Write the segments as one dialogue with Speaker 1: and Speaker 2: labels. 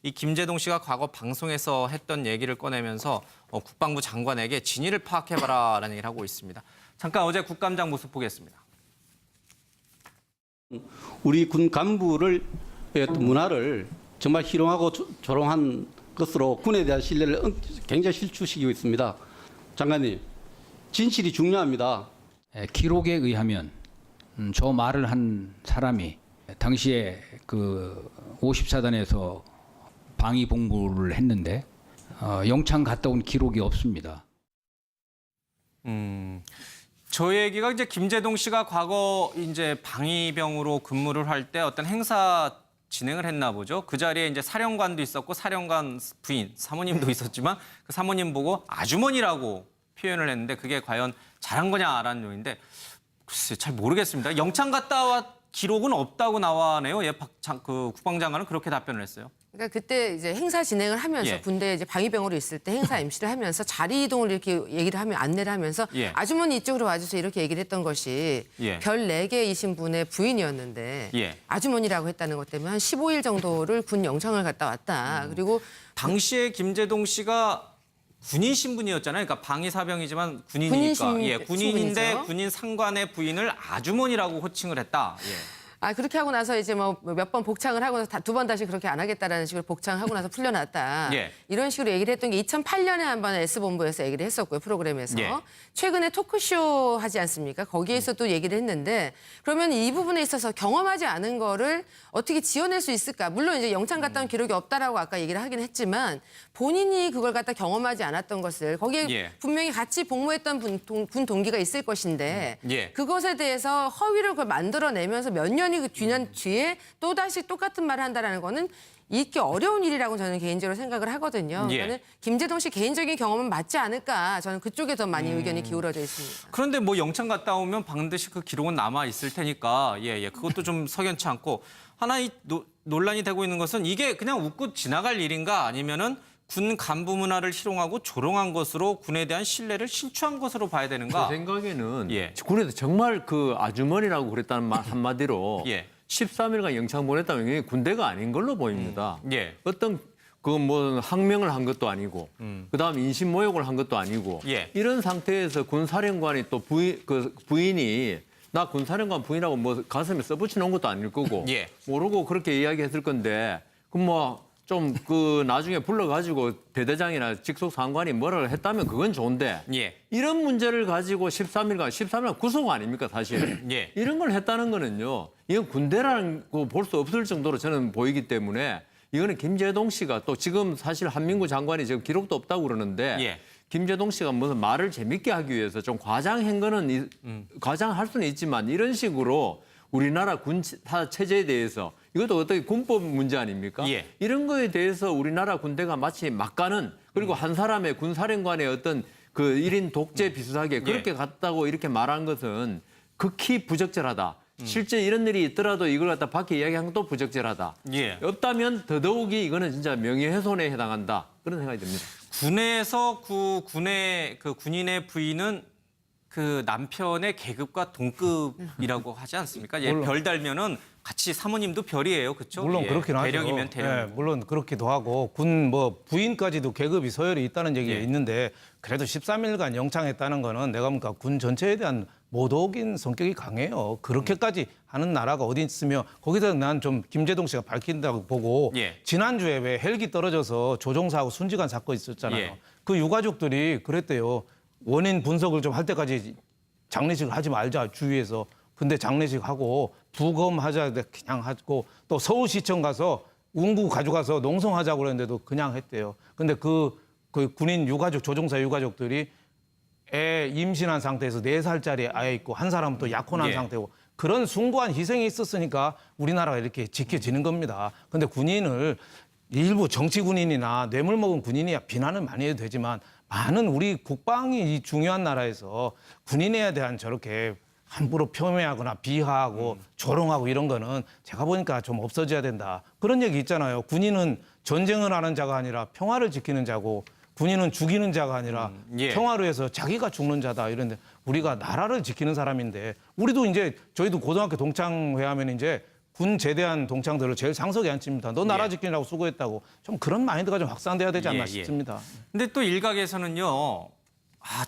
Speaker 1: 이 김재동 씨가 과거 방송에서 했던 얘기를 꺼내면서 국방부 장관에게 진위를 파악해봐라라는 얘기를 하고 있습니다. 잠깐 어제 국감장 모습 보겠습니다.
Speaker 2: 우리 군 간부를 어떤 문화를 정말 희롱하고 조롱한 것으로 군에 대한 신뢰를 굉장히 실추시키고 있습니다. 장관님, 진실이 중요합니다.
Speaker 3: 기록에 의하면 저 말을 한 사람이 당시에 그 54단에서 방위 복무를 했는데 영창 갔다 온 기록이 없습니다.
Speaker 1: 저 얘기가 이제 김재동 씨가 과거 이제 방위병으로 근무를 할 때 어떤 행사 진행을 했나 보죠. 그 자리에 이제 사령관도 있었고 사령관 부인, 사모님도 있었지만 그 사모님 보고 아주머니라고 표현을 했는데 그게 과연 잘한 거냐라는 요인데 글쎄 잘 모르겠습니다. 영창 갔다 와 기록은 없다고 나와네요. 예, 그 국방장관은 그렇게 답변을 했어요.
Speaker 4: 그러니까 그때 이제 행사 진행을 하면서
Speaker 1: 예.
Speaker 4: 군대 이제 방위병으로 있을 때 행사 MC를 하면서 자리 이동을 이렇게 얘기를 하면 안내를 하면서
Speaker 1: 예.
Speaker 4: 아주머니 이쪽으로 와주세요 이렇게 얘기를 했던 것이
Speaker 1: 예.
Speaker 4: 별 4개이신 분의 부인이었는데
Speaker 1: 예.
Speaker 4: 아주머니라고 했다는 것 때문에 한 15일 정도를 군 영창을 갔다 왔다. 그리고
Speaker 1: 당시에 김재동 씨가 군인 신분이었잖아요. 그러니까 방위사병이지만 군인이니까. 군인인데
Speaker 4: 신분이죠.
Speaker 1: 군인 상관의 부인을 아주머니라고 호칭을 했다. 예.
Speaker 4: 그렇게 하고 나서 이제 뭐 몇 번 복창을 하고 나서 2번 다시 그렇게 안 하겠다라는 식으로 복창하고 나서 풀려났다.
Speaker 1: 예.
Speaker 4: 이런 식으로 얘기를 했던 게 2008년에 한 번 S본부에서 얘기를 했었고요. 프로그램에서.
Speaker 1: 예.
Speaker 4: 최근에 토크쇼 하지 않습니까? 거기에서 또 얘기를 했는데 그러면 이 부분에 있어서 경험하지 않은 거를 어떻게 지어낼 수 있을까? 물론 이제 영창 갔다 온 기록이 없다라고 아까 얘기를 하긴 했지만 본인이 그걸 갖다 경험하지 않았던 것을 거기에
Speaker 1: 예.
Speaker 4: 분명히 같이 복무했던 군 동기가 있을 것인데
Speaker 1: 예.
Speaker 4: 그것에 대해서 허위를 그걸 만들어내면서 몇 년이 그 뒤에 또다시 똑같은 말을 한다는 거는 잊기 어려운 일이라고 저는 개인적으로 생각을 하거든요.
Speaker 1: 예.
Speaker 4: 그러니까 김재동 씨 개인적인 경험은 맞지 않을까. 저는 그쪽에 더 많이 의견이 기울어져 있습니다.
Speaker 1: 그런데 뭐 영창 갔다 오면 반드시 그 기록은 남아 있을 테니까 그것도 좀 석연치 않고 하나 이 논란이 되고 있는 것은 이게 그냥 웃고 지나갈 일인가 아니면은 군 간부 문화를 희롱하고 조롱한 것으로 군에 대한 신뢰를 신추한 것으로 봐야 되는가?
Speaker 5: 제 생각에는
Speaker 1: 예.
Speaker 5: 군에서 정말 그 아주머니라고 그랬다는 한마디로
Speaker 1: 예.
Speaker 5: 13일간 영창 보냈다면 이게 군대가 아닌 걸로 보입니다.
Speaker 1: 예.
Speaker 5: 어떤 그 뭐 항명을 한 것도 아니고 그다음 인신 모욕을 한 것도 아니고
Speaker 1: 예.
Speaker 5: 이런 상태에서 군사령관이 또 부인이 나 군사령관 부인하고 뭐 가슴에 써붙여 놓은 것도 아닐 거고
Speaker 1: 예.
Speaker 5: 모르고 그렇게 이야기했을 건데 그럼 뭐 좀 그 나중에 불러가지고 대대장이나 직속 상관이 뭐를 했다면 그건 좋은데
Speaker 1: 예.
Speaker 5: 이런 문제를 가지고 13일간 구속 아닙니까 사실.
Speaker 1: 예.
Speaker 5: 이런 걸 했다는 거는요. 이건 군대라는 거 볼 수 없을 정도로 저는 보이기 때문에 이거는 김재동 씨가 또 지금 사실 한민구 장관이 지금 기록도 없다고 그러는데
Speaker 1: 예.
Speaker 5: 김재동 씨가 무슨 말을 재밌게 하기 위해서 좀 과장한 거는 과장할 수는 있지만 이런 식으로 우리나라 군사 체제에 대해서 이것도 어떻게 군법 문제 아닙니까?
Speaker 1: 예.
Speaker 5: 이런 거에 대해서 우리나라 군대가 마치 막가는 그리고 한 사람의 군사령관의 어떤 그 1인 독재 비슷하게 그렇게 갔다고 이렇게 말한 것은 극히 부적절하다. 실제 이런 일이 있더라도 이걸 갖다 밖에 이야기한 것도 부적절하다.
Speaker 1: 예.
Speaker 5: 없다면 더더욱이 이거는 진짜 명예훼손에 해당한다. 그런 생각이 듭니다.
Speaker 1: 군에서 군의 그 군인의 부인은 그 남편의 계급과 동급이라고 하지 않습니까? 별 달면은 같이 사모님도 별이에요, 그렇죠?
Speaker 6: 물론 그렇긴 하죠.
Speaker 1: 대령이면 대령.
Speaker 6: 물론 그렇기도 하고 군 뭐 부인까지도 계급이 서열이 있다는 얘기가 있는데 그래도 13일간 영창했다는 거는 내가 보니까 군 전체에 대한 모독인 성격이 강해요. 그렇게까지 하는 나라가 어디 있으며 거기서 난 좀 김재동 씨가 밝힌다고 보고 지난주에 왜 헬기 떨어져서 조종사하고 순직한 사건 있었잖아요. 그 유가족들이 그랬대요. 원인 분석을 좀 할 때까지 장례식을 하지 말자 주위에서. 근데 장례식하고 부검하자 그냥 하고 또 서울시청 가서 운구 가져가서 농성하자고 그랬는데도 그냥 했대요. 근데 그 군인 유가족 조종사 유가족들이 애 임신한 상태에서 4살짜리 아이 있고 한 사람은 또 약혼한 상태고 그런 숭고한 희생이 있었으니까 우리나라가 이렇게 지켜지는 겁니다. 근데 군인을 일부 정치 군인이나 뇌물 먹은 군인이야 비난을 많이 해도 되지만 많은 우리 국방이 중요한 나라에서 군인에 대한 저렇게 함부로 폄훼하거나 비하하고 조롱하고 이런 거는 제가 보니까 좀 없어져야 된다. 그런 얘기 있잖아요. 군인은 전쟁을 하는 자가 아니라 평화를 지키는 자고 군인은 죽이는 자가 아니라 평화를 위해서 자기가 죽는 자다. 이런데 우리가 나라를 지키는 사람인데 우리도 이제 저희도 고등학교 동창회 하면 이제 군 제대한 동창들을 제일 상석에 앉힙니다. 너 나라 지키느라고 수고했다고. 좀 그런 마인드가 좀 확산돼야 되지 않나 싶습니다.
Speaker 1: 근데 또 일각에서는요.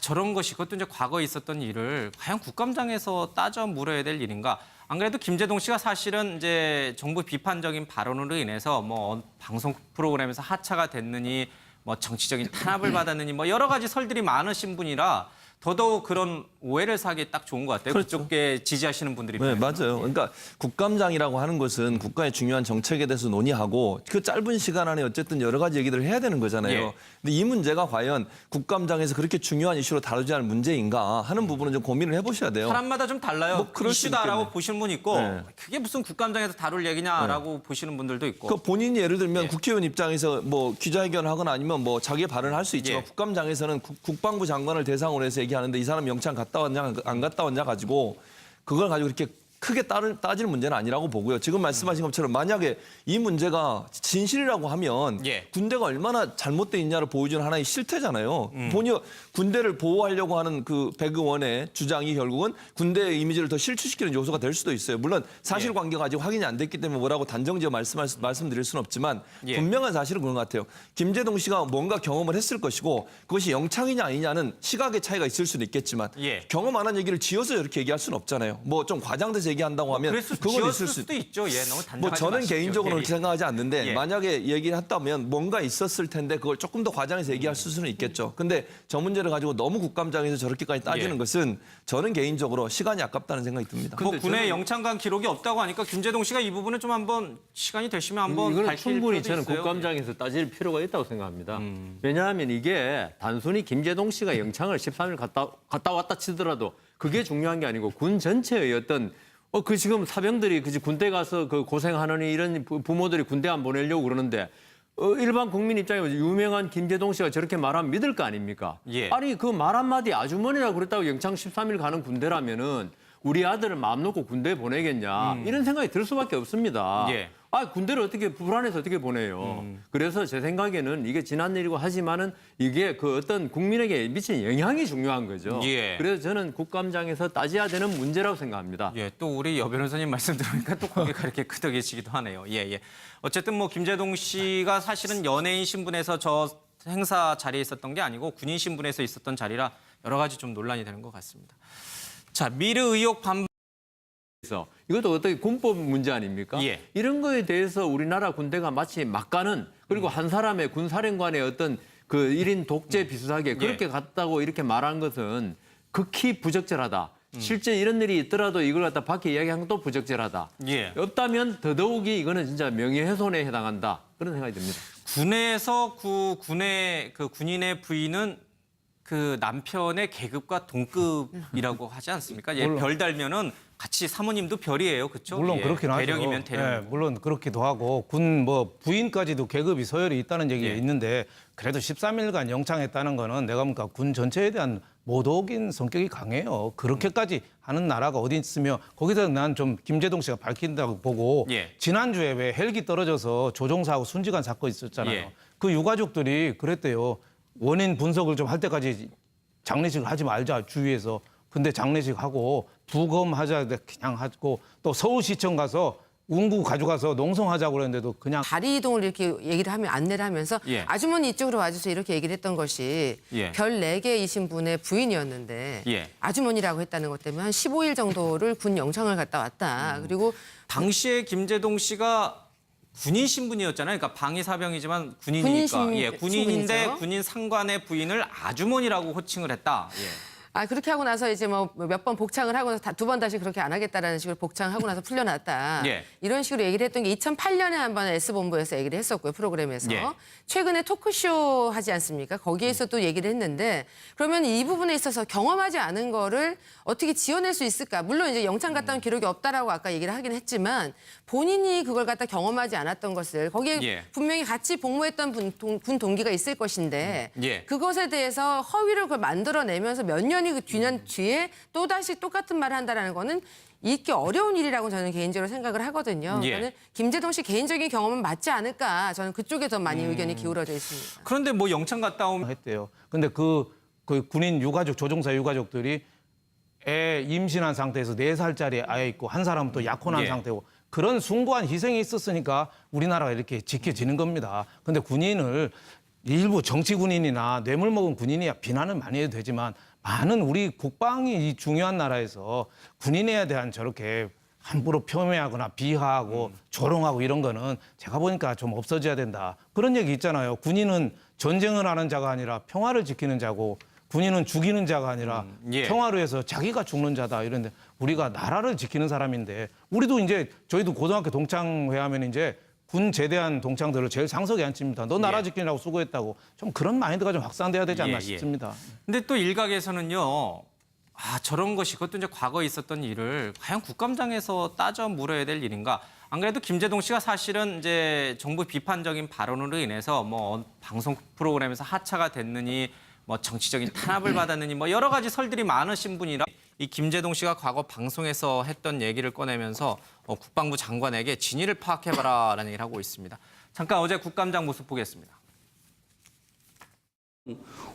Speaker 1: 저런 것이 그것도 이제 과거에 있었던 일을 과연 국감장에서 따져 물어야 될 일인가? 안 그래도 김제동 씨가 사실은 이제 정부 비판적인 발언으로 인해서 뭐 방송 프로그램에서 하차가 됐느니 뭐 정치적인 탄압을 받았느니 뭐 여러 가지 설들이 많으신 분이라 더더욱 그런 오해를 사기 딱 좋은 것 같아요.
Speaker 7: 그렇죠.
Speaker 1: 그쪽에 지지하시는 분들이.
Speaker 7: 네, 맞아요. 그러니까 국감장이라고 하는 것은 국가의 중요한 정책에 대해서 논의하고 그 짧은 시간 안에 어쨌든 여러 가지 얘기들을 해야 되는 거잖아요.
Speaker 1: 예.
Speaker 7: 근데 이 문제가 과연 국감장에서 그렇게 중요한 이슈로 다루지 않을 문제인가 하는 부분은 좀 고민을 해보셔야 돼요.
Speaker 1: 사람마다 좀 달라요.
Speaker 7: 뭐 그럴 수
Speaker 1: 이슈다라고
Speaker 7: 있겠네.
Speaker 1: 보시는 분 있고
Speaker 7: 네.
Speaker 1: 그게 무슨 국감장에서 다룰 얘기냐라고 보시는 분들도 있고.
Speaker 7: 그 본인이 예를 들면
Speaker 1: 예.
Speaker 7: 국회의원 입장에서 뭐 기자회견을 하거나 아니면 뭐 자기의 발언을 할 수 있지만
Speaker 1: 예.
Speaker 7: 국감장에서는 국방부 장관을 대상으로 해서 얘기하는데 이 사람 영창 갔다 왔냐 안 갔다 왔냐 가지고 그걸 가지고 이렇게 크게 따질 문제는 아니라고 보고요. 지금 말씀하신 것처럼 만약에 이 문제가 진실이라고 하면
Speaker 1: 예.
Speaker 7: 군대가 얼마나 잘못돼 있냐를 보여주는 하나의 실태잖아요. 본의 군대를 보호하려고 하는 그 백 의원의 주장이 결국은 군대의 이미지를 더 실추시키는 요소가 될 수도 있어요. 물론 사실관계가 아직 확인이 안 됐기 때문에 뭐라고 단정지어 말씀드릴 수는 없지만
Speaker 1: 예.
Speaker 7: 분명한 사실은 그런 것 같아요. 김제동 씨가 뭔가 경험을 했을 것이고 그것이 영창이냐 아니냐는 시각의 차이가 있을 수는 있겠지만
Speaker 1: 예.
Speaker 7: 경험 안 한 얘기를 지어서 이렇게 얘기할 수는 없잖아요. 뭐 좀 과장돼서 얘기한다고 하면 그건
Speaker 1: 지었을
Speaker 7: 있을
Speaker 1: 수도 있죠. 예, 너무 단정하지
Speaker 7: 뭐 저는
Speaker 1: 마십시오.
Speaker 7: 개인적으로는
Speaker 1: 예,
Speaker 7: 그렇게 생각하지 않는데
Speaker 1: 예.
Speaker 7: 만약에 얘기를 했다면 뭔가 있었을 텐데 그걸 조금 더 과장해서 얘기할 수는 있겠죠. 근데 저 문제를 가지고 너무 국감장에서 저렇게까지 따지는
Speaker 1: 예.
Speaker 7: 것은 저는 개인적으로 시간이 아깝다는 생각이 듭니다.
Speaker 1: 뭐
Speaker 5: 근데
Speaker 1: 군의
Speaker 5: 저는-
Speaker 1: 영창간 기록이 없다고 하니까 김제동 씨가 이 부분을 좀 한번 시간이 되시면 한번
Speaker 5: 이거는
Speaker 1: 밝힐
Speaker 5: 충분히
Speaker 1: 필요도
Speaker 5: 저는
Speaker 1: 있어요.
Speaker 5: 국감장에서 따질 필요가 있다고 생각합니다. 왜냐하면 이게 단순히 김제동 씨가 영창을 13일 갔다 왔다 치더라도 그게 중요한 게 아니고 군 전체의 어떤 그 지금 사병들이 그 군대 가서 그 고생하느니 이런 부모들이 군대 안 보내려고 그러는데 일반 국민 입장에 유명한 김제동 씨가 저렇게 말하면 믿을 거 아닙니까?
Speaker 1: 예.
Speaker 5: 아니 그 말 한마디 아주머니라고 그랬다고 영창 13일 가는 군대라면은 우리 아들을 마음 놓고 군대에 보내겠냐 이런 생각이 들 수밖에 없습니다.
Speaker 1: 예.
Speaker 5: 군대를 어떻게 불안해서 어떻게 보내요? 그래서 제 생각에는 이게 지난 일이고 하지만은 이게 그 어떤 국민에게 미친 영향이 중요한 거죠.
Speaker 1: 예.
Speaker 5: 그래서 저는 국감장에서 따져야 되는 문제라고 생각합니다.
Speaker 1: 예, 또 우리 여 변호사님 말씀 들으니까 또 고개가 이렇게 끄덕이시기도 하네요. 예, 예. 어쨌든 뭐 김제동 씨가 사실은 연예인 신분에서 저 행사 자리에 있었던 게 아니고 군인 신분에서 있었던 자리라 여러 가지 좀 논란이 되는 것 같습니다. 자, 미르 의혹 반박.
Speaker 5: 그래서 이것도 어떻게 군법 문제 아닙니까?
Speaker 1: 예.
Speaker 5: 이런 거에 대해서 우리나라 군대가 마치 막가는 그리고 한 사람의 군사령관의 어떤 그 1인 독재 비슷하게 그렇게 갔다고 이렇게 말한 것은 극히 부적절하다. 실제 이런 일이 있더라도 이걸 갖다 밖에 이야기한 것도 부적절하다.
Speaker 1: 예.
Speaker 5: 없다면 더더욱이 이거는 진짜 명예훼손에 해당한다. 그런 생각이 듭니다.
Speaker 1: 군에서 군의 그 군인의 부인은 그 남편의 계급과 동급이라고 하지 않습니까? 예, 별 달면은 같이 사모님도 별이에요, 그렇죠?
Speaker 6: 물론 그렇긴 하죠.
Speaker 1: 대령이면 대령.
Speaker 6: 예, 물론 그렇기도 하고 군 뭐 부인까지도 계급이 서열이 있다는 얘기가
Speaker 1: 예.
Speaker 6: 있는데 그래도 13일간 영창했다는 거는 내가 보니까 군 전체에 대한 모독인 성격이 강해요. 그렇게까지 하는 나라가 어디 있으며 거기서 난 좀 김제동 씨가 밝힌다고 보고
Speaker 1: 예.
Speaker 6: 지난주에 왜 헬기 떨어져서 조종사하고 순직한 사건 있었잖아요.
Speaker 1: 예.
Speaker 6: 그 유가족들이 그랬대요. 원인 분석을 좀 할 때까지 장례식을 하지 말자 주위에서. 근데 장례식 하고 부검하자 그냥 하고 또 서울시청 가서 운구 가져가서 농성하자고 그랬는데도 그냥
Speaker 4: 다리 이동을 이렇게 얘기를 하면 안내를 하면서
Speaker 1: 예.
Speaker 4: 아주머니 이쪽으로 와주세요 이렇게 얘기를 했던 것이
Speaker 1: 예.
Speaker 4: 별 4개이신 분의 부인이었는데
Speaker 1: 예.
Speaker 4: 아주머니라고 했다는 것 때문에 한 15일 정도를 군 영창을 갔다 왔다. 그리고
Speaker 1: 당시에 김제동 씨가 군인 신분이었잖아요. 그러니까 방위 사병이지만 군인이니까.
Speaker 4: 군인
Speaker 1: 예, 군인인데
Speaker 4: 신분이죠.
Speaker 1: 군인 상관의 부인을 아주머니라고 호칭을 했다. 예.
Speaker 4: 그렇게 하고 나서 이제 뭐 몇 번 복창을 하고 나서 2번 다시 그렇게 안 하겠다라는 식으로 복창하고 나서 풀려났다.
Speaker 1: 예.
Speaker 4: 이런 식으로 얘기를 했던 게 2008년에 한 번 S본부에서 얘기를 했었고요. 프로그램에서.
Speaker 1: 예.
Speaker 4: 최근에 토크쇼 하지 않습니까? 거기에서 또 얘기를 했는데 그러면 이 부분에 있어서 경험하지 않은 거를 어떻게 지어낼 수 있을까? 물론 이제 영창 갔다 온 기록이 없다라고 아까 얘기를 하긴 했지만 본인이 그걸 갖다 경험하지 않았던 것을 거기에
Speaker 1: 예.
Speaker 4: 분명히 같이 복무했던 군 동기가 있을 것인데
Speaker 1: 예.
Speaker 4: 그것에 대해서 허위를 그걸 만들어내면서 몇 년이 그 뒤에 또다시 똑같은 말을 한다는 거는 잊기 어려운 일이라고 저는 개인적으로 생각을 하거든요.
Speaker 1: 예.
Speaker 4: 저는 김제동 씨 개인적인 경험은 맞지 않을까. 저는 그쪽에 더 많이 의견이 기울어져 있습니다.
Speaker 1: 그런데 뭐 영창 갔다 오면
Speaker 6: 했대요. 근데 그 군인 유가족 조종사 유가족들이 애 임신한 상태에서 4살짜리 아이 있고 한 사람은 또 약혼한
Speaker 1: 예.
Speaker 6: 상태고 그런 숭고한 희생이 있었으니까 우리나라가 이렇게 지켜지는 겁니다. 근데 군인을 일부 정치 군인이나 뇌물 먹은 군인이야 비난을 많이 해도 되지만 많은 우리 국방이 중요한 나라에서 군인에 대한 저렇게 함부로 폄훼하거나 비하하고 조롱하고 이런 거는 제가 보니까 좀 없어져야 된다. 그런 얘기 있잖아요. 군인은 전쟁을 하는 자가 아니라 평화를 지키는 자고 군인은 죽이는 자가 아니라
Speaker 1: 예.
Speaker 6: 평화를 위해서 자기가 죽는 자다. 이런데 우리가 나라를 지키는 사람인데 우리도 이제 저희도 고등학교 동창회 하면 이제 군 제대한 동창들을 제일 상석에 앉힙니다. 너 나라
Speaker 1: 예.
Speaker 6: 지키느라고 수고했다고. 좀 그런 마인드가 좀 확산돼야 되지 않나
Speaker 1: 예, 예.
Speaker 6: 싶습니다.
Speaker 1: 근데 또 일각에서는요. 저런 것이 그것도 이제 과거에 있었던 일을 과연 국감장에서 따져 물어야 될 일인가? 안 그래도 김제동 씨가 사실은 이제 정부 비판적인 발언으로 인해서 뭐 방송 프로그램에서 하차가 됐느니 뭐 정치적인 탄압을 받았느니 뭐 여러 가지 설들이 많으신 분이라 이 김제동 씨가 과거 방송에서 했던 얘기를 꺼내면서 국방부 장관에게 진위를 파악해봐라라는 얘기를 하고 있습니다. 잠깐 어제 국감장 모습 보겠습니다.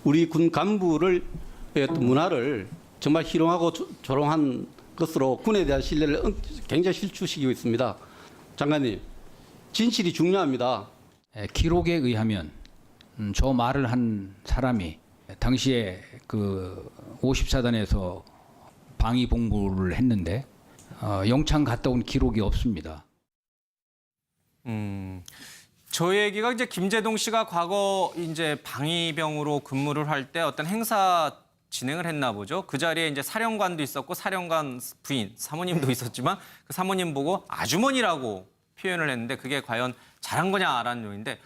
Speaker 2: 우리 군 간부를 어떤 문화를 정말 희롱하고 조롱한 것으로 군에 대한 신뢰를 굉장히 실추시키고 있습니다. 장관님, 진실이 중요합니다.
Speaker 3: 기록에 의하면 저 말을 한 사람이 당시에 그 54단에서 방위 복무를 했는데 영창 갔다 온 기록이 없습니다.
Speaker 1: 저 얘기가 이제 김제동 씨가 과거 이제 방위병으로 근무를 할 때 어떤 행사 진행을 했나 보죠. 그 자리에 이제 사령관도 있었고 사령관 부인, 사모님도 있었지만 그 사모님 보고 아주머니라고 표현을 했는데 그게 과연 잘한 거냐라는 요인데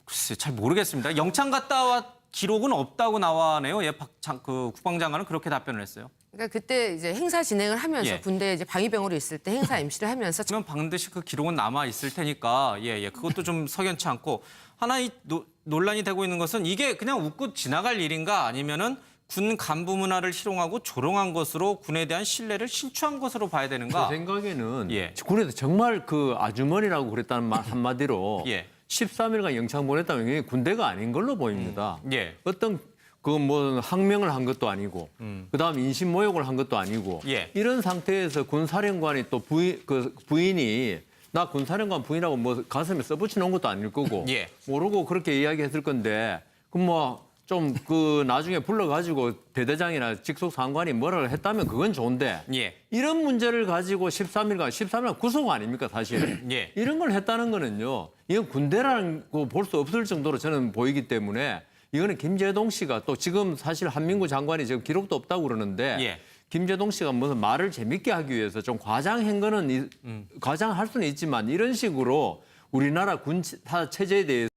Speaker 1: 글쎄 잘 모르겠습니다. 영창 갔다 와 기록은 없다고 나와네요. 예, 그 국방장관은 그렇게 답변을 했어요.
Speaker 4: 그러니까 그때 이제 행사 진행을 하면서
Speaker 1: 예.
Speaker 4: 군대에 이제 방위병으로 있을 때 행사 MC를 하면서
Speaker 1: 그러면 반드시 그 기록은 남아 있을 테니까 그것도 좀 석연치 않고 하나 이 논란이 되고 있는 것은 이게 그냥 웃고 지나갈 일인가 아니면은 군 간부 문화를 희롱하고 조롱한 것으로 군에 대한 신뢰를 신추한 것으로 봐야 되는가?
Speaker 5: 제 생각에는
Speaker 1: 예.
Speaker 5: 그래도 정말 그 아주머니라고 그랬다는 말 한마디로
Speaker 1: 예.
Speaker 5: 13일간 영창 보냈다면 이게 군대가 아닌 걸로 보입니다.
Speaker 1: 예.
Speaker 5: 어떤 그 뭐 항명을 한 것도 아니고 그다음 인신 모욕을 한 것도 아니고
Speaker 1: 예.
Speaker 5: 이런 상태에서 군사령관이 또 부인이 나 군사령관 부인하고 뭐 가슴에 써붙여 놓은 것도 아닐 거고
Speaker 1: 예.
Speaker 5: 모르고 그렇게 이야기했을 건데 그럼 뭐 좀 그 나중에 불러가지고 대대장이나 직속 상관이 뭐라고 했다면 그건 좋은데
Speaker 1: 예.
Speaker 5: 이런 문제를 가지고 13일간 구속 아닙니까 사실
Speaker 1: 예.
Speaker 5: 이런 걸 했다는 거는요 이건 군대라는 거 볼 수 없을 정도로 저는 보이기 때문에 이거는 김제동 씨가 또 지금 사실 한민구 장관이 지금 기록도 없다고 그러는데
Speaker 1: 예.
Speaker 5: 김제동 씨가 무슨 말을 재밌게 하기 위해서 좀 과장한 거는 과장할 수는 있지만 이런 식으로 우리나라 군 체제에 대해서